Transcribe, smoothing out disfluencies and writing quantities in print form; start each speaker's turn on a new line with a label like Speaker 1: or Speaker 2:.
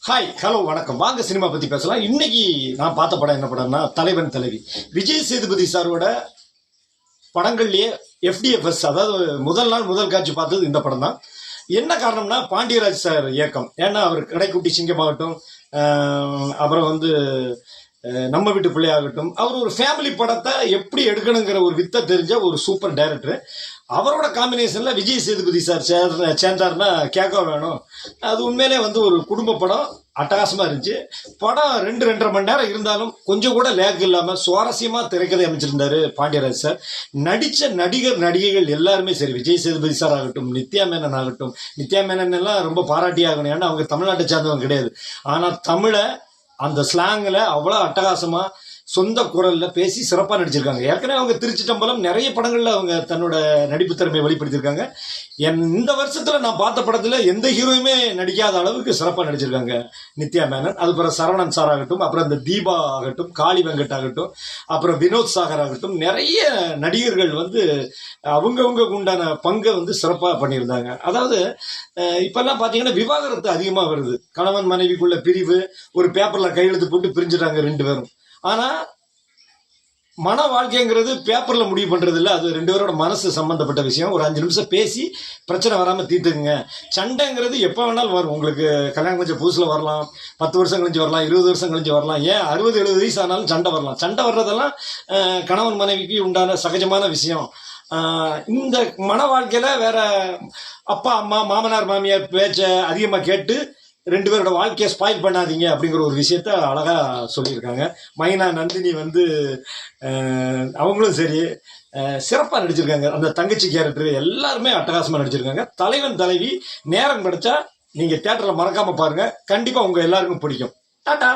Speaker 1: Hi hello வணக்கம். வாங்க cinema பத்தி பேசலாம். இன்னைக்கு நான் பார்த்த படம் என்ன படம்னா தலைவன் தலைவி. விஜய் சேதுபதி சாரோட படங்கள்லயே FDFS, அதாவது முதல் நாள் முதல் காட்சி பார்த்தது இந்த படம் தான். என்ன காரணம்னா பாண்டியராஜ் சார் இயக்கம். ஏன்னா அவர் கடைக்குட்டி சிங்கமாகட்டும், அப்புறம் நம்ம வீட்டு பிள்ளையாகட்டும், அவர் ஒரு ஃபேமிலி படத்தை எப்படி எடுக்கணுங்கிற ஒரு வித்தை தெரிஞ்ச ஒரு சூப்பர் டைரக்டர். அவரோட காம்பினேஷன்ல விஜய் சேதுபதி சார் சேர்ந்தாருன்னா கேட்க வேணும். அது உண்மையிலே ஒரு குடும்ப படம், அட்டகாசமா இருந்துச்சு. படம் 2-2.5 மணி நேரம் இருந்தாலும் கொஞ்சம் கூட லேக் இல்லாம சுவாரஸ்யமா திரைக்கதை அமைச்சிருந்தாரு பாண்டியராஜ் சார். நடிச்ச நடிகைகள் எல்லாருமே சரி, விஜய் சேதுபதி சார் ஆகட்டும், நித்யா மேனன் ஆகட்டும். நித்யா மேனன் எல்லாம் ரொம்ப பாராட்டி ஆகணும், ஏன்னா அவங்க தமிழ்நாட்டை சார்ந்தவங்க கிடையாது. ஆனா தமிழை அந்த ஸ்லாங்ல அவ்வளவு அட்டகாசமா சொந்த குரல்ல பேசி சிறப்பா நடிச்சிருக்காங்க. ஏற்கனவே அவங்க திருச்சி டம்பலம் நிறைய படங்கள்ல அவங்க தன்னோட நடிப்பு திறமையை வெளிப்படுத்தியிருக்காங்க. இந்த வருஷத்துல நான் பார்த்த படத்துல எந்த ஹீரோயுமே நடிக்காத அளவுக்கு சிறப்பா நடிச்சிருக்காங்க நித்யா மேனன். அதுக்கப்புறம் சரவணன் சார் ஆகட்டும், அப்புறம் இந்த தீபா ஆகட்டும், காளி வெங்கட் ஆகட்டும், அப்புறம் வினோத் சாகர் ஆகட்டும், நிறைய நடிகர்கள் அவங்கவுங்க உண்டான பங்கை சிறப்பா பண்ணியிருந்தாங்க. அதாவது இப்பெல்லாம் பாத்தீங்கன்னா விவாகரத்து அதிகமா வருது. கணவன் மனைவிக்குள்ள பிரிவு, ஒரு பேப்பர்ல கையெழுத்து போட்டு பிரிஞ்சுட்டாங்க 2 பேரும். ஆனா மன வாழ்க்கைங்கிறது பேப்பர்ல முடிவு பண்றது இல்ல, அது 2 பேரோட மனசு சம்பந்தப்பட்ட விஷயம். ஒரு 5 நிமிஷம் பேசி பிரச்சனை வராம தீர்த்துக்குங்க. சண்டைங்கிறது எப்ப வேணாலும் வரும். உங்களுக்கு கல்யாணம் கொஞ்சம் புதுசுல வரலாம், 10 வருஷம் கழிஞ்சு வரலாம், 20 வருஷம் கழிஞ்சு வரலாம், ஏன் 60-70 வயசு ஆனாலும் சண்டை வரலாம். சண்டை வர்றதெல்லாம் கணவன் மனைவிக்கு உண்டான சகஜமான விஷயம். இந்த மன வாழ்க்கையில வேற அப்பா அம்மா மாமனார் மாமியார் பேச்ச அதிகமா கேட்டு 2 பேரோட வாழ்க்கையை ஸ்பாயில் பண்ணாதீங்க அப்படிங்கிற ஒரு விஷயத்த அழகா சொல்லியிருக்காங்க. மைனா நந்தினி அவங்களும் சரி சிறப்பா நடிச்சிருக்காங்க. அந்த தங்கச்சி கேரக்டர் எல்லாருமே அட்டகாசமா நடிச்சிருக்காங்க. தலைவன் தலைவி நேரம் கிடைச்சா நீங்க தியேட்டர்ல மறக்காம பாருங்க, கண்டிப்பா உங்க எல்லாருக்கும் பிடிக்கும். டாடா.